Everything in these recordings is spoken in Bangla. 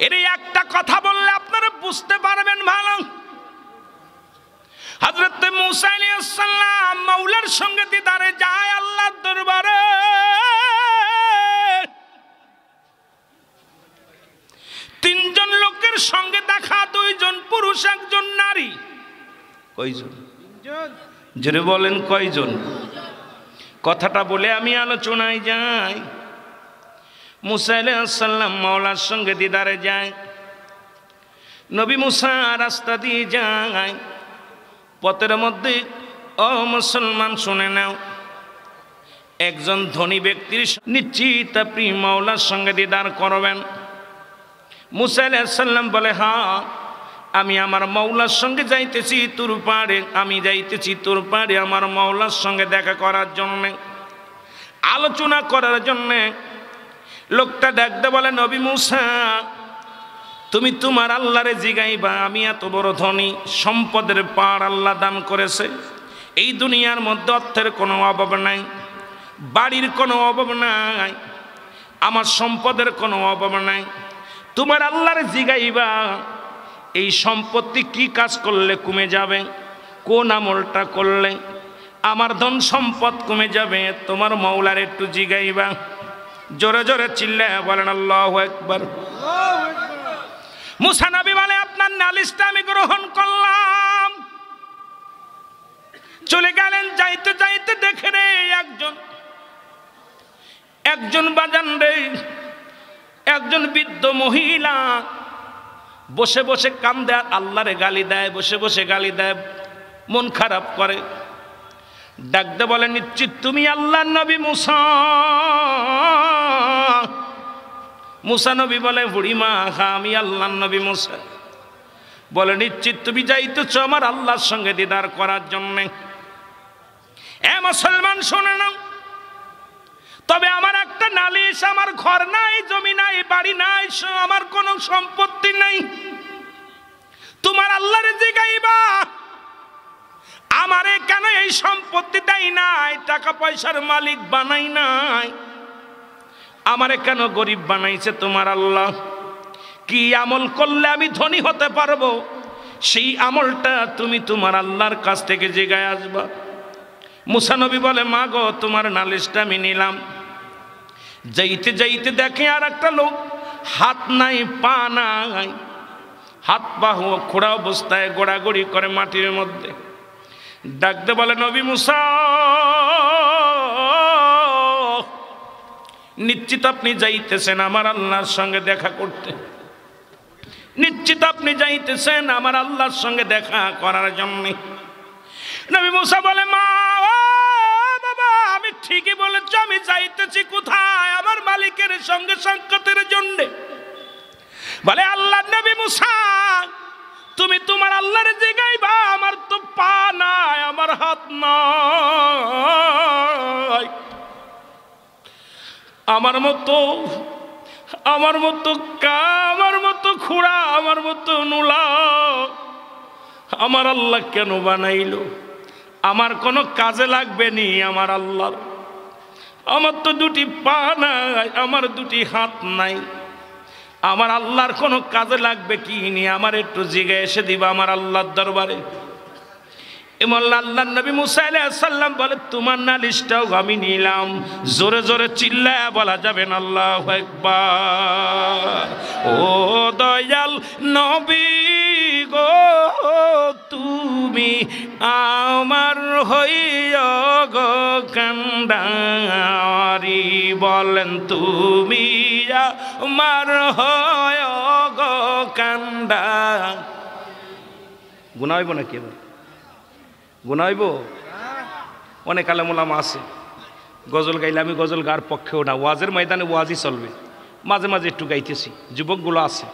এর একটা কথা বললে আপনারা বুঝতে পারবেন ভালো। হযরত মুসা আলাইহিস সালাম মাওলার সঙ্গে দিদারে যায় আল্লাহর দরবারে। তিনজন লোকের সঙ্গে দেখা, দুইজন পুরুষ একজন নারী। কয়জন? জোরে বলেন কয়জন? কথাটা বলে আমি আলোচনায় যাই। মুসা আলাইহিস সালাম মাওলার সঙ্গে দিদারে যায়। নবী মুসা রাস্তা দিয়ে যায়, পথের মধ্যে ও মুসলমান শুনে নাও, একজন ধনী ব্যক্তির নিশ্চিত আপনি মাওলার সঙ্গে দিদার করবেন। মুসা আলাইহিস সালাম বলে, হ্যাঁ আমি আমার মাওলার সঙ্গে যাইতেছি তোর পাড়ে, আমি যাইতেছি তোর পাড়ে আমার মাওলার সঙ্গে দেখা করার জন্যে, আলোচনা করার জন্যে। লোকটা ডাকতে বলে, নবী মুসা তুমি তোমার আল্লাহরে জিগাইবা, আমি এত বড় ধনী, সম্পদের পাড় আল্লাহ দান করেছে, এই দুনিয়ার মধ্যে অর্থের কোনো অভাব নাই, বাড়ির কোনো অভাব নাই, আমার সম্পদের কোনো অভাব নাই। তোমার আল্লাহরে জিগাইবা এই সম্পত্তি কি কাজ করলে কমে যাবে, কোন আমলটা করলে আমার ধন সম্পদ কমে যাবে, তোমার মাওলার একটু জিগাইবা। জোরে জোরে চিল্লায় বলেন আল্লাহু আকবার। মুসা নবী বলে, আপনার নালিশটা আমি গ্রহণ করলাম। চলে গেলেন, যাইতে যাইতে দেখে রে একজন বাজান রে, একজন বৃদ্ধ মহিলা বসে বসে কান্দে আর আল্লাহরে গালি দেয়, বসে বসে গালি দেয়, মন খারাপ করে। ডাকতে বলে, নিশ্চিত তুমি আল্লাহর নবী মুসা? মুসা নবী বলে, বুড়িমা হ্যাঁ আমি আল্লাহর নবী মুসা। বলে, নিশ্চিত তুমি যাইতেছ আমার আল্লাহর সঙ্গে দিদার করার জন্যে? এ মুসলমান শোনে নাও, তবে আমার একটা নালিশ, আমার ঘর নাই, জমি নাই, বাড়ি নাই, আমার কোনো সম্পত্তি নাই। তোমার আল্লাহরে জিগাইবা আমারে কেন এই সম্পত্তি দেই নাই, টাকা পয়সার মালিক বানাই নাই, আমারে কেন গরিব বানাইছে তোমার আল্লাহ? কি আমল করলে আমি ধনী হতে পারবো, সেই আমলটা তুমি তোমার আল্লাহর কাছ থেকে জিগায় আসবা। মুসা নবী বলে, মা গো তোমার নালিশটা আমি নিলাম। যাইতে যাইতে দেখে আর একটা লোক, হাত নাই পা নাই, হাত পা খোড়া অবস্থায় গোড়াগড়ি করে মাটির মধ্যে। ডাকতে বলে, নবী মুসা নিশ্চিত আপনি যাইতেছেন আমার আল্লাহর সঙ্গে দেখা করতে? নিশ্চিত আপনি যাইতেছেন আমার আল্লাহর সঙ্গে দেখা করার জন্য? নবী মুসা বলে, মা বাবা আমি ঠিকই বলেছি, আমি যাইতেছি কোথায়? আমার মালিকের সঙ্গে সাক্ষাতের জন্য। বলে, আল্লাহর নবী মুসা তুমি তোমার আল্লাহরে জিগাইবা, আমার তো পা নাই, আমার হাত নাই, আমার মতো আমার মতো খুড়া, আমার মতো নুলা আমার আল্লাহ কেন বানাইলো? আমার কোনো কাজে লাগবে নি আমার আল্লাহর? আমার তো দুটি পা নাই, আমার দুটি হাত নাই, আমার আল্লাহর কোনো কাজে লাগবে কি নি? আমার একটু জিগে এসে দিবা আমার আল্লাহর দরবারে। এমন আল্লাহর নবী মুসা আলাইহিস সালাম বলে, তোমার নালিশটাও আমি নিলাম। জোরে জোরে চিল্লায়া বলা যাবে না আল্লাহু আকবার। ও দয়াল নবী গো তুমি আমার হইয়া গো কান্ডারি, বলেন তুমি আমার হইয়া গো কান্দা। গুনাহ হইব নাকি? এবার গুনাহ হইব? অনেক আলেম ওলামা আছে, গজল গাইলে আমি গজল গার পক্ষেও না, ওয়াজের ময়দানে ওয়াজই চলবে, মাঝে মাঝে একটু গাইতেছি। যুবকগুলো আছে,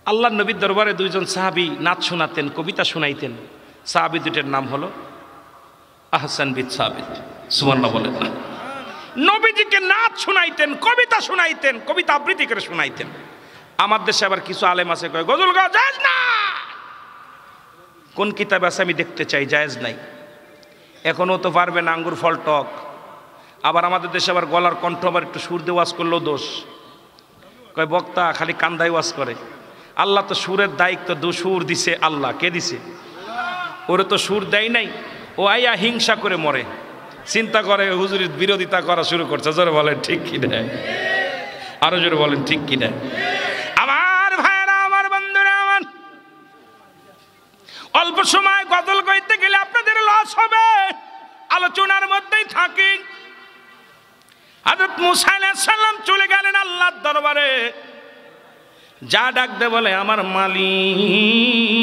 আল্লাহর নবীর দরবারে দুইজন সাহাবী নাচ শোনাতেন, কবিতা শোনাইতেন। সাহাবী দুইটার নাম হলো আহসান বিন সাবিত। সুবহানাল্লাহ বলেন না? নবীজিকে নাচ শোনাইতেন, কবিতা শোনাইতেন, কবিতা আবৃত্তি করে শোনাইতেন। আমার দেশে আবার কিছু আলেম আছে কয় গজল গাওয়া জায়েজ না। কোন কিতাব আছে আমি দেখতে চাই, জায়েজ নাই। এখনও তো পারবে না, আঙ্গুর ফল টক। আবার আমাদের দেশে আবার গলার কণ্ঠ আবার একটু সুর দিয়ে ওয়াজ করলেও দোষ। কয় বক্তা খালি কান্দাই ওয়াজ করে। আল্লাহ তো সুরের দায়িত্ব সুর দিছে, আল্লাহ কে দিছে? ওরে তো সুর দেয় নাই, ও আইয়া হিংসা করে মরে, চিন্তা করে হুজুরের বিরোধিতা করা শুরু করছে। জোরে বলেন ঠিক কি না? আরো জোরে বলেন ঠিক কি না? আমার ভাইরা, আমার বন্ধুরা, আমার অল্প সময় গজল গাইতে গেলে আপনাদের লস হবে, আলোচনার মধ্যেই থাকি। হযরত মুসা আলাইহিস সালাম চলে গেলেন আল্লাহর দরবারে। যা ডাক দে বলে, আমার মালিক,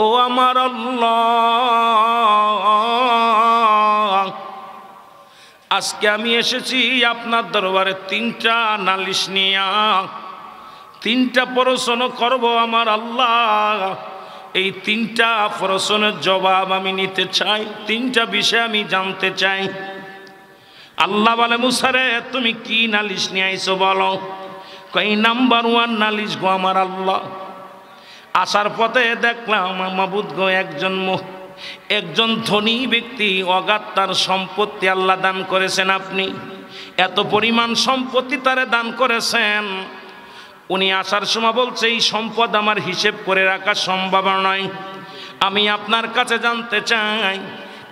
ও আমার আল্লাহ, আজকে আমি এসেছি আপনার দরবারে তিনটা নালিশ নিয়া, তিনটা প্রশ্ন করব আমার আল্লাহ। এই তিনটা প্রশ্নের জবাব আমি নিতে চাই, তিনটা বিষয় আমি জানতে চাই। আল্লাহ বলে, মুসা রে, তুমি কি নালিশ নিয়ে আইছো বলো। কই, নাম্বার 1 নালিশ গো আমার আল্লাহ, আসার পথে দেখলাম মাবুদ গো একজন ধনী ব্যক্তি, অগাধ তার সম্পত্তি আল্লাহ দান করেছেন। আপনি এত পরিমাণ সম্পত্তি তারে দান করেছেন। উনি আসার সময় বলছে, এই সম্পদ আমার হিসেব করে রাখা সম্ভব নয়। আমি আপনার কাছে জানতে চাই,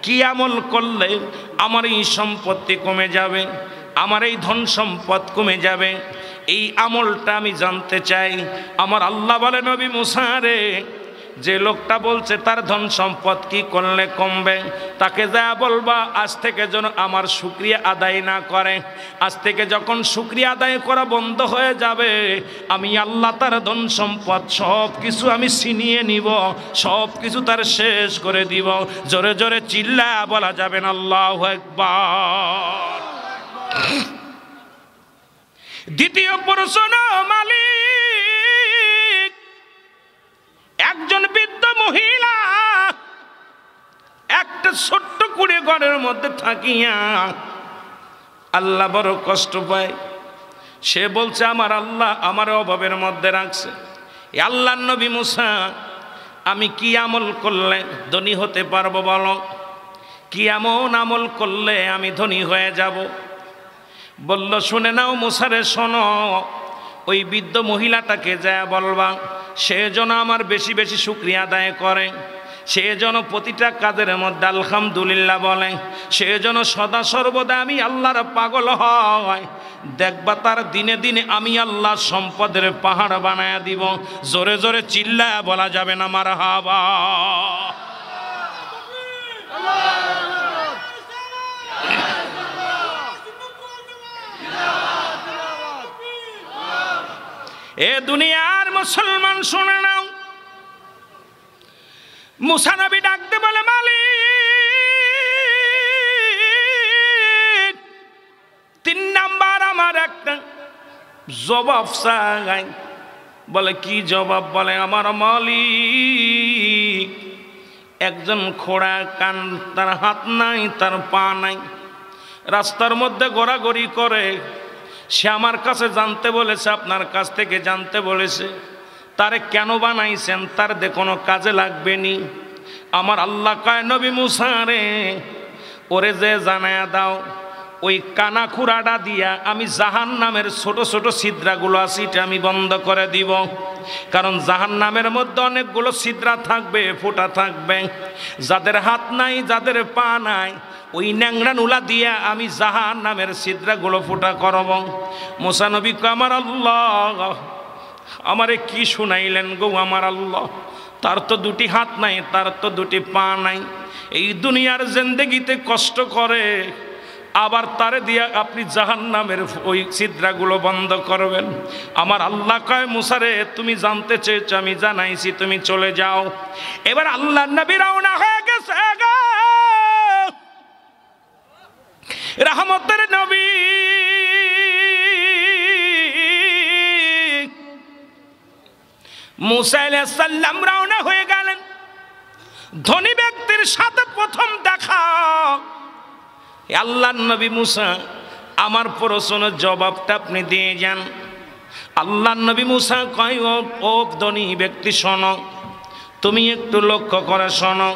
কি আমল করলে আমার এই সম্পত্তি কমে যাবে, আমার এই ধন সম্পদ কমে যাবে, এই আমলটা আমি জানতে চাই। আমার আল্লাহ বলে, নবী মুসা রে, যে লোকটা বলছে তার ধন সম্পদ কি করলে কমবে, তাকে যা বলবা আজ থেকে যেন আমার শুকরিয়া আদায় না করে। আজ থেকে যখন শুকরিয়া আদায় করা বন্ধ হয়ে যাবে, আমি আল্লাহ তার ধন সম্পদ সব কিছু আমি ছিনিয়ে নিব, সব কিছু তার শেষ করে দিব। জোরে জোরে চিল্লা বলা যাবে না আল্লাহু আকবার। দ্বিতীয় প্রশ্ন, মালিক, একজন বৃদ্ধ মহিলা একটা ছোট্ট কুড়ে ঘরের মধ্যে থাকিয়া আল্লাহ বড় কষ্ট পায়। সে বলছে, আমার আল্লাহ আমার অভাবের মধ্যে রাখছে। আল্লাহর নবী মুসা, আমি কি আমল করলে ধনী হতে পারবো বলো, কি এমন আমল করলে আমি ধনী হয়ে যাব? বলল, শুনে নাও মুসারে, শোনো, ওই বৃদ্ধ মহিলাটাকে যা বলবা সে যেন আমার বেশি বেশি শুকরিয়া আদায় করে, সে যেন প্রতিটা কাজের মধ্যে আলহামদুলিল্লাহ বলে, সে যেন সদা সর্বদা আমি আল্লাহর পাগল হয়। দেখবা তার দিনে দিনে আমি আল্লাহ সম্পদের পাহাড় বানায়া দিব। জোরে জোরে চিল্লা বলা যাবে না মারহাবা। এ দুনিয়ার মুসলমান শুনে নাও, মুসা নবী ডাকতে বলে, মালিক, 3 নাম্বার আমার একটা জবাব চাই। বলে, কি জবাব? বলে, আমার মালিক একজন খোড়া, কান তার হাত নাই, তার পা নাই, রাস্তার মধ্যে ঘোরাঘুরি করে। সে আমার কাছে জানতে বলেছে, আপনার কাছ থেকে জানতে বলেছে, তারে কেন বানাইছেন, তার দে কোনো কাজে লাগবে নি। আমার আল্লাহ কয়, নবী মুসা রে, ওরে যে জানায়া দাও, ওই কানা খুরাটা দিয়া আমি জাহান্নামের ছোট ছোট ছিদ্রাগুলো আছে এটা আমি বন্ধ করে দিব। কারণ জাহান্নামের মধ্যে অনেকগুলো ছিদ্রা থাকবে, ফোঁটা থাকবে। যাদের হাত নাই, যাদের পা নাই, ওই ন্যাংরা নুলা দিয়া আমি জাহান্নামের ছিদ্রাগুলো ফোঁটা করব। মুসা নবী কয়, আমার আল্লাহ আমারে কি শুনাইলেন গো আমার আল্লাহ, তার তো 2টি হাত নাই, তার তো 2টি পা নাই, এই দুনিয়ার জিন্দেগিতে কষ্ট করে, আবার তারে দিয়া আপনি জাহান্নামের ওই ছিদ্রাগুলো বন্ধ করবেন। আমার আল্লাহ কয়, মুসা রে, তুমি জানতে চেয়েছো, আমি জানাইছি, তুমি চলে যাও। এবার আল্লাহর নবী রওনা হয়ে গেছে গো, রহমতের নবী। মুসা আলাইহিস সালাম রওনা হয়ে গেলেন। ধনী ব্যক্তির সাথে প্রথম দেখা। আল্লাহর নবী মুসা, আমার প্রশ্নের জবাবটা আপনি দিয়ে যান। আল্লাহর নবী মুসা কয়, ও ধনী ব্যক্তি শোনো, তুমি একটু লক্ষ্য করে শোনো,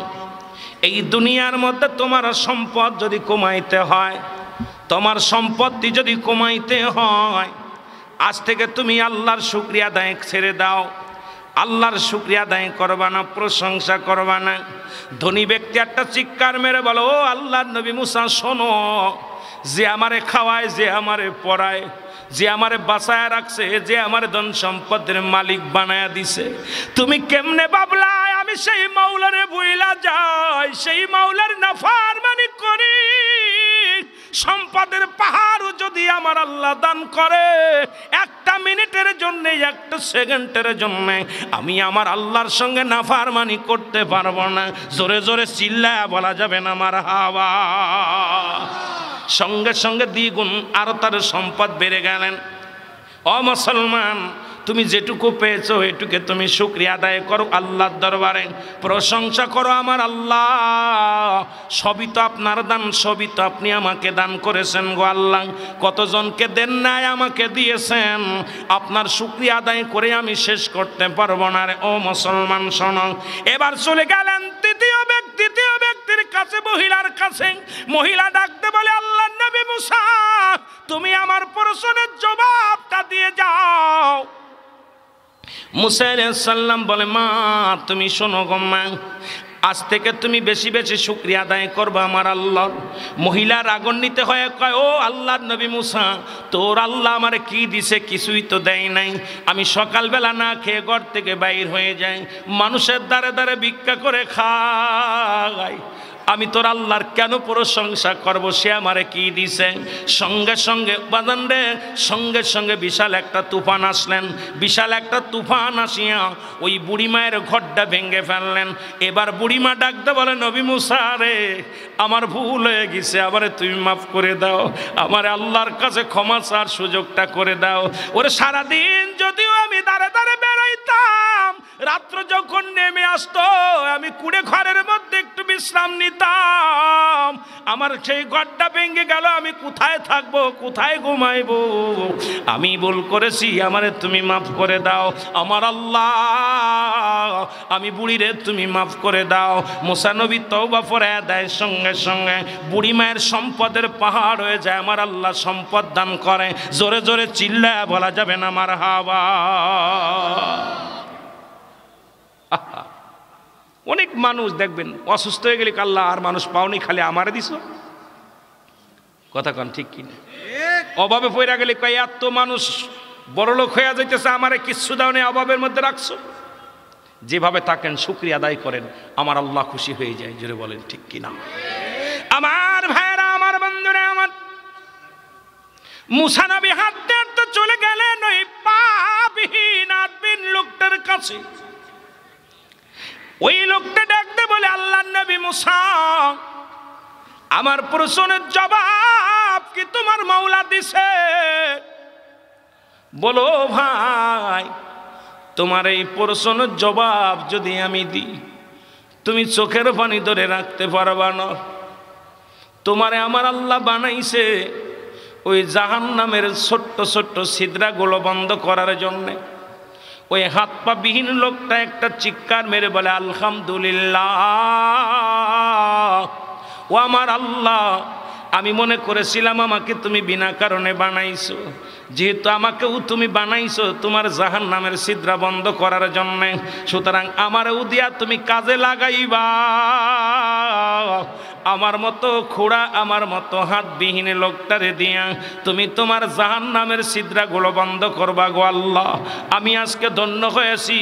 এই দুনিয়ার মধ্যে তোমার সম্পদ যদি কমাইতে হয়, তোমার সম্পত্তি যদি কমাইতে হয়, আজ থেকে তুমি আল্লাহর শুকরিয়া আদায় ছেড়ে দাও, আল্লাহর শুকরিয়া আদায় করবা না, প্রশংসা করবা না। ধনী ব্যক্তি একটা চিৎকার মেরে বলো, ও আল্লাহর নবী মুসা শোনো, যে আমারে খাওয়ায়, যে আমারে পড়ায়, যে আমারে বাঁচায় রাখছে, যে আমার ধন সম্পদের মালিক বানায়া দিছে, তুমি কেমনে বাবলা আমি সেই মাওলারে ভুইলা যাই, সেই মাওলার নাফরমানি করি? সম্পদের পাহাড়ও যদি আমার আল্লাহ দান করে, একটা মিনিটের জন্য, একটা সেকেন্ডের জন্য আমি আমার আল্লাহর সঙ্গে নাফরমানি করতে পারবো না। জোরে জোরে চিল্লায়া বলা যাবে না মারহাবা। সঙ্গে সঙ্গে দ্বিগুণ আরো তার সম্পদ বেড়ে গেলেন। ও মুসলমান, তুমি যেটুকু পেয়েছো এটুকে তুমি শুকরিয়া আদায় করো, আল্লাহর দরবারে প্রশংসা করো। আমার আল্লাহ, সবই তো আপনার দান, সবই তো আপনি আমাকে দান করেছেন গো আল্লাহ। কতজনকে দেন নাই, আমাকে দিয়েছেন। আপনার শুকরিয়া আদায় করে আমি শেষ করতে পারবো না রে। ও মুসলমান শোনো, এবার চলে গেলেন তৃতীয় ব্যক্তির কাছে, মহিলার কাছে। মহিলা ডাকতে বলে, আল্লাহর নবী মুসা, তুমি আমার প্রশ্নের জবাবটা দিয়ে যাও। মুসা আলাইহিস সালাম বলে, মা তুমি শোনো গো মা, আজ থেকে তুমি বেশি বেশি শুকরিয়া আদায় করবা আমার আল্লাহর। মহিলা রাগান্বিত হয়ে কয়, ও আল্লাহর নবী মুসা, তোর আল্লাহ আমারে কি দিছে? কিছুই তো দেয় নাই। আমি সকালবেলা না খেয়ে ঘর থেকে বাইর হয়ে যাই, মানুষের দ্বারে দ্বারে ভিক্ষা করে খাই। আমি তোর আল্লাহর কেন প্রশংসা করব? সে আমারে কি দিছে? সঙ্গে সঙ্গে বাজান রে, সঙ্গে সঙ্গে বিশাল একটা তুফান আসলেন। বিশাল একটা তুফান আসিয়া ওই বুড়ি মায়ের ঘরটা ভেঙে ফেললেন। এবার বুড়িমা ডাকতে বলে, নবী মুসা রে, আমার ভুল হয়ে গেছে, আমারে তুমি মাফ করে দাও, আমারে আল্লাহর কাছে ক্ষমা চাওয়ার সুযোগটা করে দাও। ওরে সারাদিন যদিও আমি দাঁড়ে দাঁড়ে বেড়াইতাম, রাত্র যখন নেমে আসতো আমি কুড়ে ঘরের মধ্যে একটু বিশ্রাম নিতাম। আমার সেই ঘরটা ভেঙে গেল, আমি কোথায় থাকবো, কোথায় ঘুমাইবো? আমি ভুল করেছি, আমারে তুমি মাফ করে দাও। আমার আল্লাহ, আমি বুড়িরে তুমি মাফ করে দাও। মুসা নবী তওবা পড়ায়া দেয়, সঙ্গে সঙ্গে বুড়ি মায়ের সম্পদের পাহাড় হয়ে যায়। আমার আল্লাহ সম্পদ দান করে। জোরে জোরে চিল্লায়া বলা যাবে না মারহাবা। অনেক মানুষ দেখবেন অসুস্থ হয়ে গেলে, আল্লাহ আর মানুষ পাওনি, খালি আমারে দিছ। কথা কন ঠিক কিনা? অভাবে পড়া গেলে কয়, এত মানুষ বড়লোক হয়ে যাইতেছে, আমারে কিচ্ছু দাও নেই, অভাবের মধ্যে রাখছো। যেভাবে থাকেন শুকরিয়া আদায় করেন, আমার আল্লাহ খুশি হয়ে যায়। জোরে বলেন ঠিক কিনা? আমার ভাইরা, আমার বন্ধুরা, আমার মুসা নবী হাঁটতে হাঁটতে চলে গেলেন ওই পাপহীন আদমিন লোকটার কাছে। ওই লোকটা ডাকতে বলে, আল্লাহর নবী মুসা, আমার প্রশ্নের জবাব কি তোমার মাওলা দিছে? বলো ভাই, তোমার এই প্রশ্নের জবাব যদি আমি দিই, তুমি চোখের পানি ধরে রাখতে পারবা না। তোমারে আমার আল্লাহ বানাইছে ওই জাহান্নামের ছোট্ট ছোট্ট ছিদ্রাগুলো বন্ধ করার জন্যে। ওই হাত পা বিহীন লোকটা একটা চিৎকার মেরে বলে, আলহামদুলিল্লাহ, ও আমার আল্লাহ, আমি মনে করেছিলাম আমাকে তুমি বিনা কারণে বানাইছো, যেহেতু আমাকেও তুমি বানাইছো তোমার জাহান্নামের ছিদ্রা বন্ধ করার জন্য, সুতরাং আমারও দিয়া তুমি কাজে লাগাইবা। আমার মতো খোড়া, আমার মতো হাতবিহীন লোকটারে দিয়া তুমি তোমার জাহান্নামের ছিদ্রাগুলো বন্ধ করবা গো আল্লাহ। আমি আজকে ধন্য হয়েছি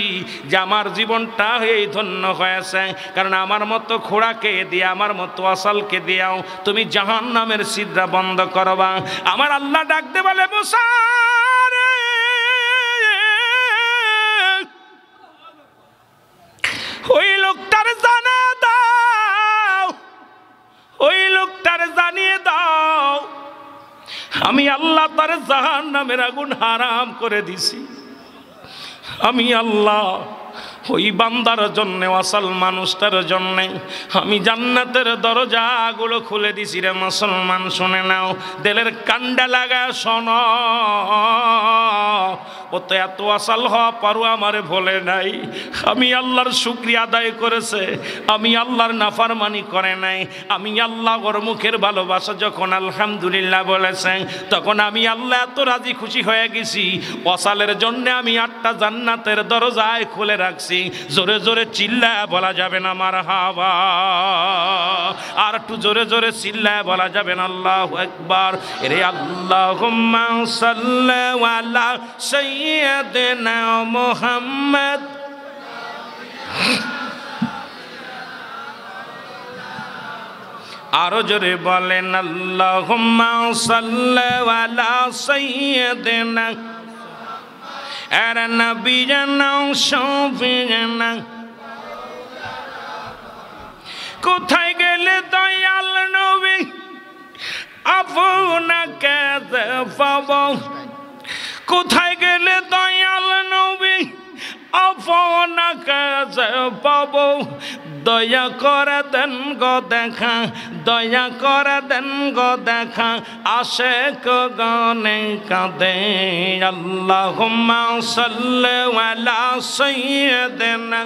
যে আমার জীবনটা এই ধন্য হয়েছে, কারণ আমার মতো খোড়াকে দিয়া, আমার মতো আসালকে দিয়াও তুমি জাহান্নামের ছিদ্রা বন্ধ করবা। আমার আল্লাহ ডাকতে বলে, মুসা রে, ওই লোকটার জানা দাও, ওই লোকটার জানিয়ে দাও, আমি আল্লাহ তার জাহান্নামের আগুন হারাম করে দিছি। আমি আল্লাহ ওই বান্দার জন্যে, আসল মানুষটার জন্যে আমি জান্নাতের দরজাগুলো খুলে দিছি রে মুসলমান। শুনে নাও, দিলের কান্ডা লাগা শোনো, ও তো এত আসাল হওয়া পারো আমারে ভোলে নাই, আমি আল্লাহর শুকরিয়া আদায় করেছে, আমি আল্লাহর নাফরমানি করে নাই, আমি আল্লাহ ওর মুখের ভালোবাসা যখন আলহামদুলিল্লাহ বলেছেন তখন আমি আল্লাহ এত রাজি খুশি হয়ে গেছি, ওয়াসালের জন্য আমি 8টা জান্নাতের দরজায় খুলে রাখছি। জোরে জোরে চিল্লায় বলা যাবে না মারহাবা, আর একটু জোরে জোরে চিল্লায় বলা যাবে না আল্লাহু আকবার। এরে আল্লাহুম্মা সাল্লি আলা সাইয়্যিদিনা মুহাম্মদ, আরো জোরে বলেন আল্লাহুম্মা সাল্লি আলা সাইয়্যিদিনা আর নবিয়ানা শাফিয়ানা। কোথায় গেলে দয়াল নবী আপনাকে পাবো, কোথায় গেলে দয়াল নবী আপনাকে পাবো, দয়া করে দেন গো দেখা, দয়া করে দেন গো দেখা, আশিক গানে কাঁদে। আল্লাহুম্মা সাল্লি আলা সাইয়্যিদিনা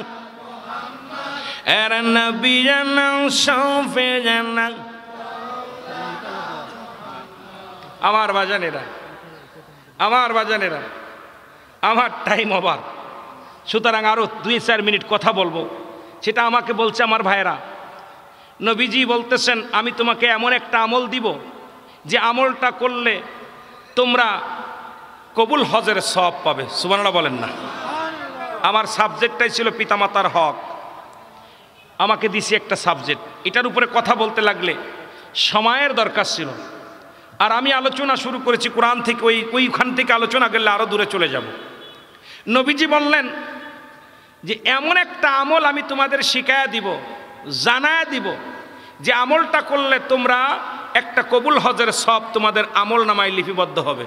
আর নবিয়ানা শাফিয়ানা। আমার বাজানেরা, আমার বাজানেরা, আমার টাইম ওভার, সুতরাং আরো 2-4 মিনিট কথা বলবো। সেটা আমাকে বলছে আমার ভাইরা, নবীজি বলতেছেন আমি তোমাকে এমন একটা আমল দিব যে আমলটা করলে তোমরা কবুল হজের সওয়াব পাবে। সুবহানাল্লাহ বলেন না। আমার সাবজেক্টটাই ছিল পিতামাতার হক, আমাকে দিছি একটা সাবজেক্ট, এটার উপরে কথা বলতে লাগলে সময়ের দরকার ছিল, আর আমি আলোচনা শুরু করেছি কোরআন থেকে, ওইখান থেকে আলোচনা করলে আরো দূরে চলে যাব। নবীজি বললেন যে এমন একটা আমল আমি তোমাদের শিখায়া দিব, জানায়া দিব, যে আমলটা করলে তোমরা একটা কবুল হজের সওয়াব তোমাদের আমল নামায় লিপিবদ্ধ হবে।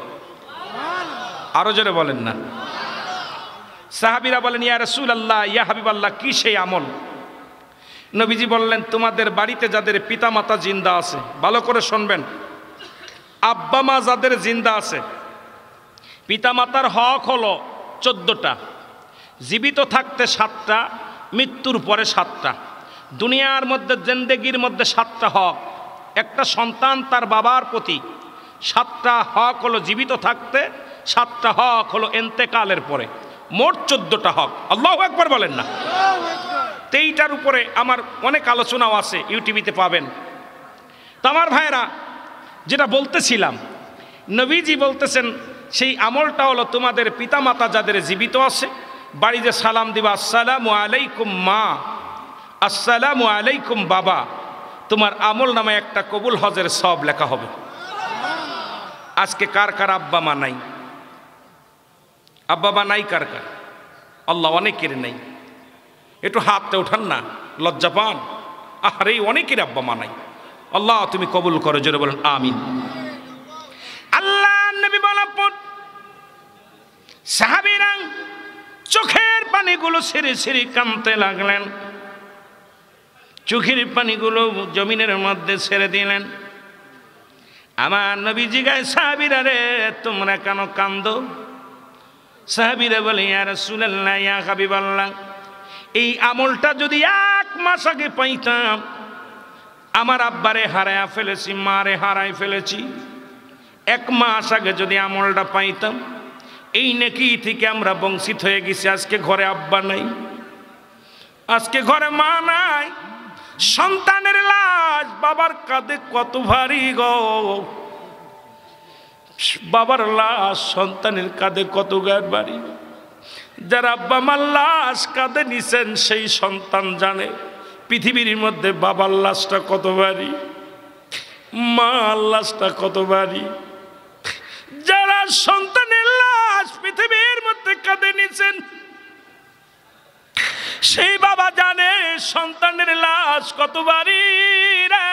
আরো জোরে বলেন না। সাহাবীরা বলেন ইয়া রাসূলুল্লাহ, ইয়া হাবিবাল্লাহ, কি সেই আমল? নবীজি বললেন তোমাদের বাড়িতে যাদের পিতামাতা জিন্দা আছে, ভালো করে শুনবেন, আব্বা মা যাদের জিন্দা আছে, পিতামাতার হক হলো 14টা, জীবিত থাকতে 7টা, মৃত্যুর পরে 7টা। দুনিয়ার মধ্যে জিন্দেগির মধ্যে 7টা হক, একটা সন্তান তার বাবার প্রতি, 7টা হক হলো জীবিত থাকতে, 7টা হক হলো ইন্তেকালের পরে, মোট 14টা হক। আল্লাহু আকবার বলেন না। এইটার উপরে আমার অনেক আলোচনাও আছে, ইউটিউবে পাবেন। তো আমার ভাইরা, যেটা বলতেছিলাম, নবীজি বলতেছেন সেই আমলটা হলো তোমাদের পিতামাতা যাদের জীবিত আছে বাড়িতে সালাম দিবা, আসসালামু আলাইকুম মা, আসসালামু আলাইকুম বাবা, তোমার আমল নামে একটা কবুল হজের সওয়াব লেখা হবে। আজকে কার কার আব্বা মা নাই? আব্বা মা নাই কার কার? আল্লাহ অনেকের নেই, একটু হাতটা ওঠান না, লজ্জা পান। আরে অনেকের আব্বা মা নাই, আল্লাহ তুমি কবুল করো, জোরে বলেন আমিন। আল্লাহ নবী বলার পর সাহাবীরা চোখের পানিগুলো ছেড়ে ছেড়ে কাঁদতে লাগলেন, চোখের পানিগুলো জমিনের মধ্যে ছেড়ে দিলেন। আমার নবী জিজ্ঞাসা, সাহাবীরা রে তোমরা কেন কান্দো? সাহাবীরা বলে ইয়া রাসূলুল্লাহ, ইয়া হাবিবাল্লাহ, এই আমলটা যদি 1 মাস আগে পাইতাম, আমার আব্বারে হারায়া ফেলেছি, মারে হারাই ফেলেছি, 1 মাস আগে যদি আমলটা পাইতাম, এই নেকি থেকে আমরা বঞ্চিত হয়ে গেছি। আজকে ঘরে আব্বা নাই, আজকে ঘরে মা নাই, সন্তানের লাশ বাবার কাঁধে কত ভারী গো, বাবার লাশ সন্তানের কাঁধে কত ভারী। যারা আব্বা মার লাশ কাঁধে নিছেন সেই সন্তান জানে পৃথিবীর মধ্যে বাবার লাশটা কত ভারী, মার লাশটা কত ভারী। যারা সন্তানের লাশ পৃথিবীর মধ্যে কাঁধে নিছেন সেই বাবা জানে সন্তানের লাশ কত ভারী রে।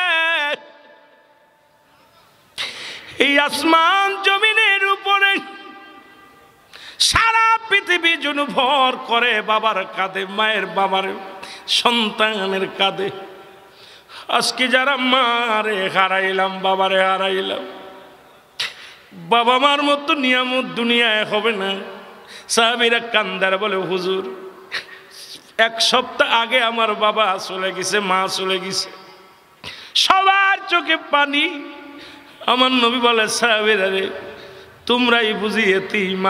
এই আসমান জমিনের উপরে সারা পৃথিবী যেন ভর করে বাবার কাঁধে, মায়ের বাবার সন্তানের কাঁধে। আজকে যারা মারে হারাইলাম, বাবারে হারাইলাম, বাবা মার মতো নিয়ামত দুনিয়ায় হবে না। সাহাবীরা কান্দার বলে হুজুর 1 সপ্তাহ আগে আমার বাবা চলে গেছে, মা চলে গেছে, সবার চোখে পানি। আমার নবী বলে সাহাবীরা রে তোমরাই বুঝি এতিম,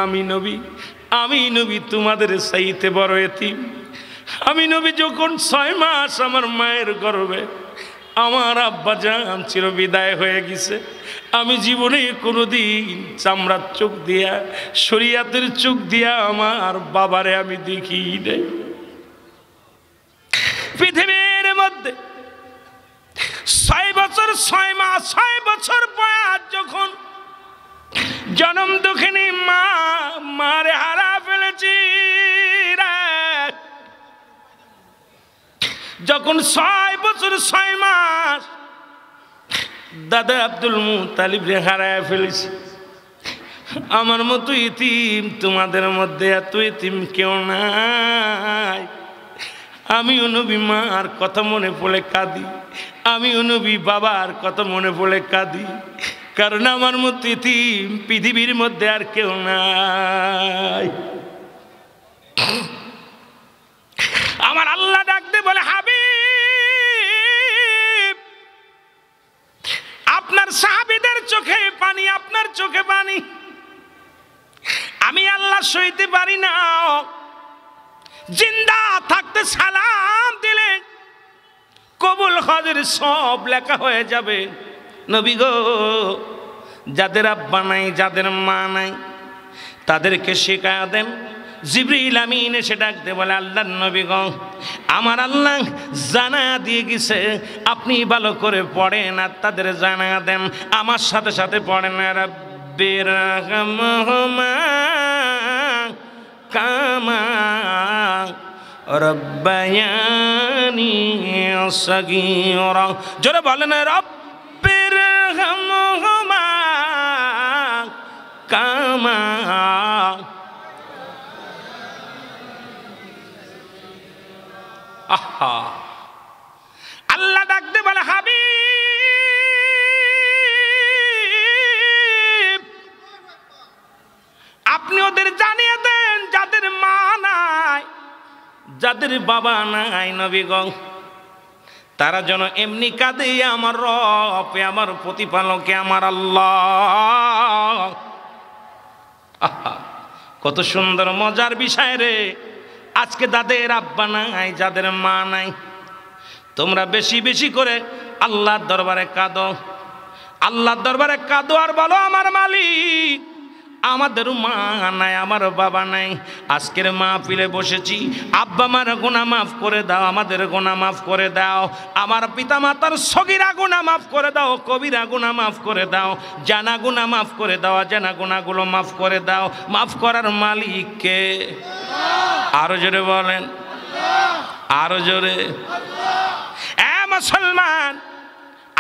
আমি নবী তোমাদের চাইতে বড় এতিম। আমি নবী যখন 6 মাস আমার মায়ের গর্ভে আমার আব্বা জান চির বিদায় হয়ে গেছে, আমি জীবনে কোনোদিন চামড়ার চোখ দিয়া শরীয়তের চোখ দিয়া আমার বাবারে আমি দেখি নাই। পৃথিবীর মধ্যে 6 বছর 6 মাস 6 বছর বয়স যখন জন্ম দুঃখিনী মারে হারা ফেলেছি, যখন 6 বছর 6 মাস দাদা আব্দুল মুত্তালিব রে হারায় ফেলেছি। আমার মতো ইতিম তোমাদের মধ্যে এত ইতিম কেউ নাই। আমিও নবী মার কথা মনে পড়ে কাঁদি, আমিও নবী বাবার কথা মনে পড়ে কাঁদি, কারণ আমার মতো ইতিম পৃথিবীর মধ্যে আর কেউ নাই। আমার আল্লাহ ডাকতে বলে হাবিব আপনার সাহাবীদের চোখে পানি, আপনার চোখে পানি, আমি আল্লাহ সইতে পারি না। জিন্দা থাকতে সালাম দিলে কবুল হজের সব লেখা হয়ে যাবে। নবী গো যাদের আব্বা নাই, যাদের মা নাই, তাদেরকে শেখায়া দেন। জিবরিল আমিন এসে ডাকতে বলে আল্লাহর নবী গো আমার আল্লাহ জানা দিয়ে গেছে, আপনি ভালো করে পড়েন আর তাদের জানা দেন। আমার সাথে সাথে পড়েন রাব্বির রাহমহুমা কামা রব্বায়ানি সগীরা। জোরে বলেন রাব্বির রাহমহুমা কামা। আহা আল্লাহ ডাকতে বলে হাবিব আপনি ওদের জানিয়ে দেন যাদের মা নাই, যাদের বাবা নাই, নবী গো তারা যেন এমনি কাঁদে আমার রব, আমার প্রতিপালকে আমার আল্লাহ। আহা কত সুন্দর মজার বিষয় রে। আজকে যাদের আব্বা নাই, যাদের মা নাই, তোমরা বেশি বেশি করে আল্লাহর দরবারে কাঁদো, আল্লাহর দরবারে কাঁদো আর বলো আমার মালিক আমাদেরও মা নাই, আমার বাবা নাই। আজকের মাহফিলে বসেছি, আব্বা মার গুনাহ মাফ করে দাও, আমাদের গুনাহ মাফ করে দাও, আমার পিতা মাতার সগীরা গুনাহ মাফ করে দাও, কবিরা গুনাহ মাফ করে দাও, জানা গুনাহ মাফ করে দাও, জানা গুনাহগুলো মাফ করে দাও। মাফ করার মালিক কে? আরো জোরে বলেন, আরো জোরে। এ মুসলমান,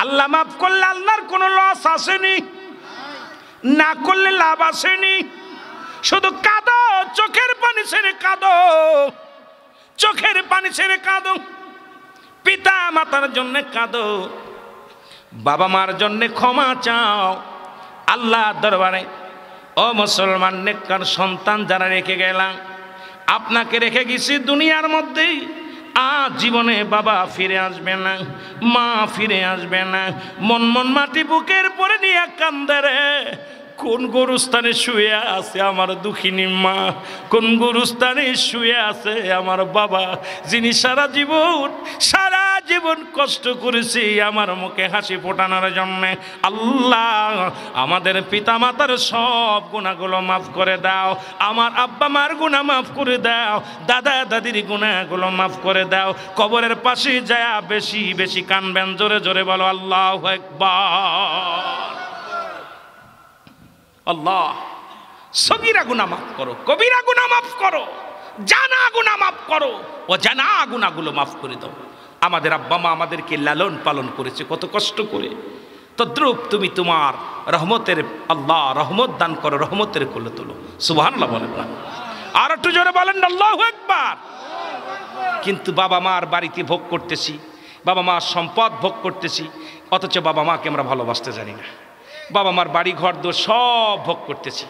আল্লাহ মাফ করলে আল্লাহর কোনো লস আসেনি, না করলে লাভ আসেনি। শুধু কাঁদো, চোখের পানি ছেড়ে কাঁদো, চোখের পানি ছেড়ে কাঁদো। পিতা মাতার জন্য কাঁদো, বাবা মার জন্য ক্ষমা চাও আল্লাহ দরবারে। ও মুসলমান, নেককার সন্তান যারা রেখে গেলাম, আপনাকে রেখে গেছি দুনিয়ার মধ্যেই, আজ জীবনে বাবা ফিরে আসবে না, মা ফিরে আসবে না। মন মন মাটি বুকের পরে নিয়ে কান্দে রে। কোন গরুস্থানে শুয়ে আছে আমার দুঃখিনী মা, কোন গরুস্থানে শুয়ে আছে আমার বাবা, যিনি সারা জীবন কষ্ট করেছি আমার মুখে হাসি ফোটানোর জন্য। আল্লাহ আমাদের পিতা মাতার সব গুনাহগুলো মাফ করে দাও, আমার আব্বা মার গুনাহ মাফ করে দাও, দাদা দাদির গুনাহগুলো মাফ করে দাও। কবরের পাশে যায় বেশি বেশি কানবেন, জোরে জোরে বলো আল্লাহু আকবার। আল্লাহ সগীরা গুনাহ মাফ করো, কবিরা গুনাহ মাফ করো, জানা গুনাহ মাফ করো, ও জানা গুনাহগুলো মাফ করে দাও। আমাদের আব্বা মা আমাদেরকে লালন পালন করেছে কত কষ্ট করে, তদ্রূপ তুমি তোমার রহমতের আল্লাহ রহমত দান করো, রহমতের কোলে তোলো। সুবহানাল্লাহ বলেন না? আর একটু জোরে বলেন আল্লাহু আকবার। কিন্তু বাবা মার বাড়িতে ভোগ করতেছি, বাবা মার সম্পদ ভোগ করতেছি, অথচ বাবা মাকে আমরা ভালোবাসতে জানি না। বাবা মার বাড়ি ঘর দোর সব ভোগ করতেছি,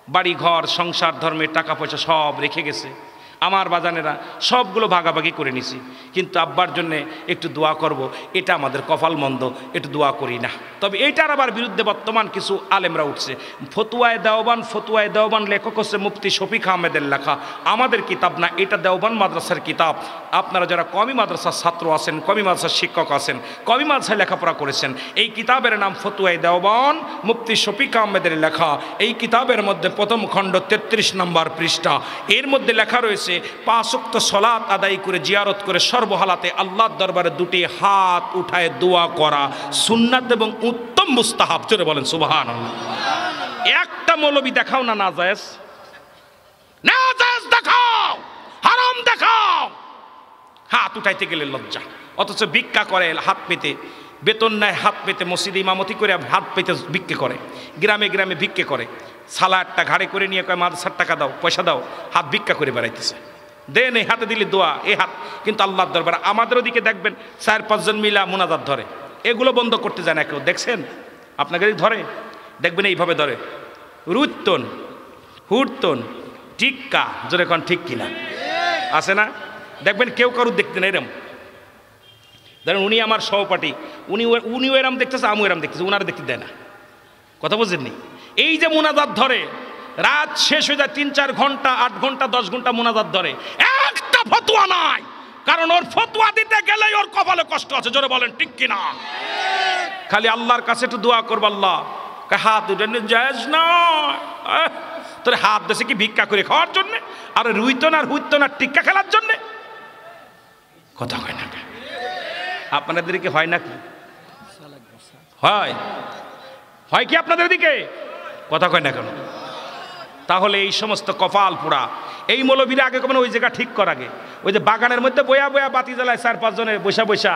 বাড়ি ঘর সংসার ধর্মে টাকা পয়সা সব রেখে গেছে। আমার বাজানেরা সবগুলো ভাগাভাগি করে নিছি, কিন্তু আব্বার জন্যে একটু দোয়া করব, এটা আমাদের কপাল মন্দ, একটু দোয়া করি না। তবে এইটার আবার বিরুদ্ধে বর্তমান কিছু আলেমরা উঠছে। ফতুয়ায়ে দেওবান লেখক হচ্ছে মুফতি শফিক আহমেদের লেখা, আমাদের কিতাব না, এটা দেওবান মাদ্রাসার কিতাব। আপনারা যারা কওমি মাদ্রাসার ছাত্র আছেন, কওমি মাদ্রাসার শিক্ষক আছেন, কওমি মাদ্রাসায় লেখাপড়া করেছেন, এই কিতাবের নাম ফতুয়ায়ে দেওবান, মুফতি শফিক আহমেদের লেখা। এই কিতাবের মধ্যে প্রথম খণ্ড 33 নম্বর পৃষ্ঠা, এর মধ্যে লেখা রয়েছে 5 ওয়াক্ত সালাত আদায় করে জিয়ারত করে সর্বহালাতে আল্লাহর দরবারে দুটি হাত উঠায় দোয়া করা সুন্নাত এবং উত্তম মুস্তাহাব। জোরে বলেন সুবহানাল্লাহ। একটা মৌলবি দেখাও না নাজায়েজ, নাজায়েজ দেখাও, হারাম দেখাও, হাত উঠাইতে গেলে লজ্জা। অথচ ভিক্ষা করে হাত পেতে, বেতন নেয় হাত পেতে, মসজিদে ইমামতি করে হাত পেতে ভিক্ষে করে, গ্রামে গ্রামে ভিক্ষে করে, সালাদটা ঘাড়ে করে নিয়ে কয় মাদ্রাসার টাকা দাও, পয়সা দাও, হাত ভিক্ষা করে বেড়াইতেছে। দেন এই হাতে দিলে দোয়া, এই হাত কিন্তু আল্লাহর দরবারে। আমাদের ওদিকে দেখবেন 4-5 জন মিলা মুনাজাত ধরে, এগুলো বন্ধ করতে যায় না কেউ, দেখছেন? আপনাকে ধরে দেখবেন এইভাবে ধরে, রুত্তন হুড়তন টিক্কা, জোরে কোন ঠিক কিনা আছে না? দেখবেন কেউ কারুর দেখতে না এরম। ধরেন উনি আমার সহপাঠী, উনিও এরম দেখতেছে, আমিও এরম দেখতেছি, উনারা দেখতে দেয় না। কথা বুঝেননি? এই যে মুনাজাত ধরে, রাত শেষ হয়ে যায়, 3-4 ঘন্টা, 8 ঘন্টা, 10 ঘন্টা মুনাজাত ধরে, একটা ফতোয়া নাই। কারণ ওর ফতোয়া দিতে গেলেই ওর কপালে কষ্ট আছে। জোরে বলেন ঠিক কিনা? খালি আল্লাহর কাছে একটু দোয়া করবো, আল্লাহ হাত উঠে জায়েজ না, তোর হাত দেশে কি ভিক্ষা করে খাওয়ার জন্যে? আর রুইতো না হুইতো না টিক্কা খেলার জন্যে? কথা হয় না? আপনাদের দিকে হয় নাকি? হয় হয় কি আপনাদের দিকে? কথা কয় না কেন? তাহলে এই সমস্ত কপাল পোড়া এই মৌলবীরা আগে কখনো ওই জায়গা ঠিক কর, আগে ওই যে বাগানের মধ্যে বয়া বয়া বাতি জ্বালায় 4-5 জনে বৈশা বৈশা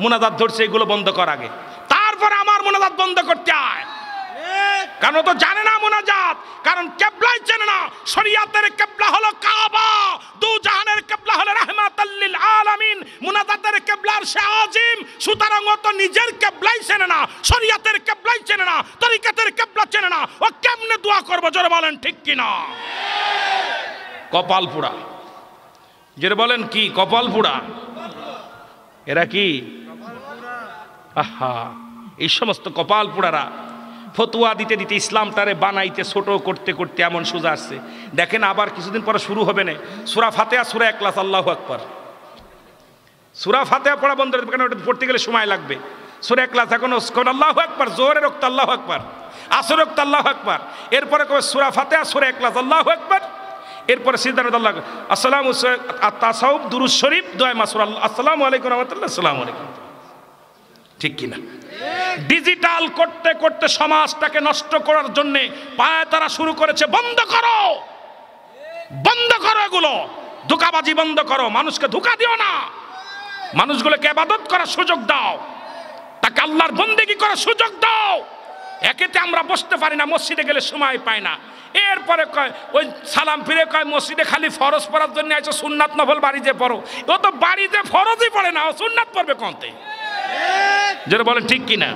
মুনাজাত ধরছে, এগুলো বন্ধ কর আগে, তারপরে আমার মুনাজাত বন্ধ করতে হয়। কারণ তো জানে না মুনাজাত, কারণ কিবলাই চেনে না। শরিয়াতের কিবলা হলো কাবা, দু জাহানের কিবলা হলো রাহমাতাল লিল আলামিন। মুনাজাতের কিবলার সে আজিম, সুতরাং ও তো নিজের কিবলাই চেনে না, শরিয়াতের কিবলাই চেনে না, তরিকাতের কিবলা চেনে না, ও কেমনে দোয়া করবে? জোরে বলেন ঠিক কি না? কপাল পোড়া। জোরে বলেন কি কপাল পোড়া? এরা কি? আহা, এই সমস্ত কপাল পোড়ারা ফতুয়া দিতে দিতে ইসলামটারে বানাইতে ছোট করতে করতে এমন সোজা আসছে। দেখেন আবার কিছুদিন পরে শুরু হবে না সূরা ফাতিহা, সূরা ইখলাস, আল্লাহু আকবার। সূরা ফাতিহা পড়া বন্ধ করে, কারণ ওটা পড়তে গেলে সময় লাগবে। সূরা ইখলাস এখনো আল্লাহু আকবার, জোরের রক্ত আল্লাহু আকবার, আসর রক্ত আল্লাহু আকবার, এরপরে কবে সূরা ফাতিহা, সূরা ইখলাস, আল্লাহু আকবার, এরপরে সিজদাতে আল্লাহ আসসালামু আত-তাসাউফ, দুরূদ শরীফ, দোয়া মাসুরা, আসসালামু আলাইকুম ওয়া রাহমাতুল্লাহ, আসসালামু আলাইকুম। ঠিক কিনা? ডিজিটাল করতে করতে সমাজটাকে নষ্ট করার জন্য পায় তারা শুরু করেছে। বন্ধ করো, বন্ধ করো, এগুলো ধোঁকাবাজি বন্ধ করো, মানুষকে ধোঁকা দিও না, মানুষগুলোকে ইবাদত করার সুযোগ দাও, তাকে আল্লাহর বন্দেগী করার সুযোগ দাও। একেতে আমরা বসতে পারি না, মসজিদে গেলে সময় পাই না, এরপরে কয় ওই সালাম ফিরে কয় মসজিদে খালি ফরজ পড়ার জন্য আইছো, সুন্নাত নফল বাড়িতে পড়ো। ও তো বাড়িতে ফরজই পড়ে না, ও সুন্নাত পড়বে কোনতে? যারা বলেন ঠিক কিনা?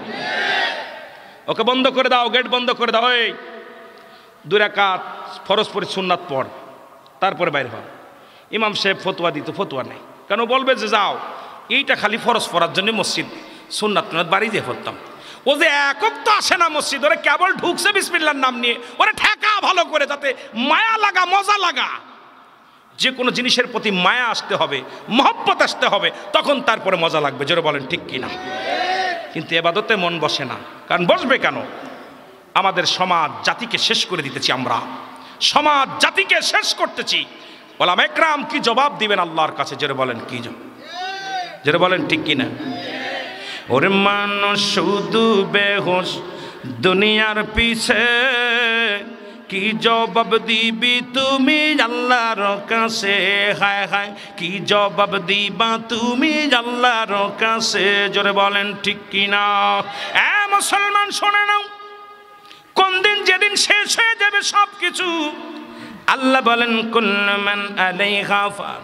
ওকে বন্ধ করে দাও, গেট বন্ধ করে দাও, এই 2 রাকাত ফরজ পড়ে সুন্নাত পড়, তারপরে বাইরে হও। ইমাম সাহেব ফতোয়া দিত, ফতোয়া নেই, কেন? বলবে যে যাও, এইটা খালি ফরজ পড়ার জন্য মসজিদ, সুন্নাত বাড়ি দিয়ে পড়তাম। ও যে একক তো আসে না মসজিদ, ওরা কেবল ঢুকছে বিসমিল্লাহর নাম নিয়ে, ওরা ঠেকা ভালো করে, যাতে মায়া লাগা, মজা লাগা। যে কোনো জিনিসের প্রতি মায়া আসতে হবে, মহব্বত আসতে হবে, তখন তারপরে মজা লাগবে। জোরে বলেন ঠিক কিনা? কিন্তু এবাদতে মন বসে না। কারণ বসবে কেন? আমাদের সমাজ জাতিকে শেষ করে দিতেছি আমরা, সমাজ জাতিকে শেষ করতেছি। ওলামা একরাম কি জবাব দিবেন আল্লাহর কাছে? জোরে বলেন কি জবাব? জোরে বলেন ঠিক কিনা? ওরে মানুষ শুধু বেহুশ দুনিয়ার পিছে, কি জবাব দিবি তুমি আল্লাহর কাছে? হায় হায়, কি জবাব দিবা তুমি আল্লাহর কাছে? জোরে বলেন ঠিক কিনা? মুসলমান শোনে নাও, কোন দিন যেদিন শেষ হয়ে যাবে সব কিছু, আল্লাহ বলেন কুল্লু মান আলাইহা ফান।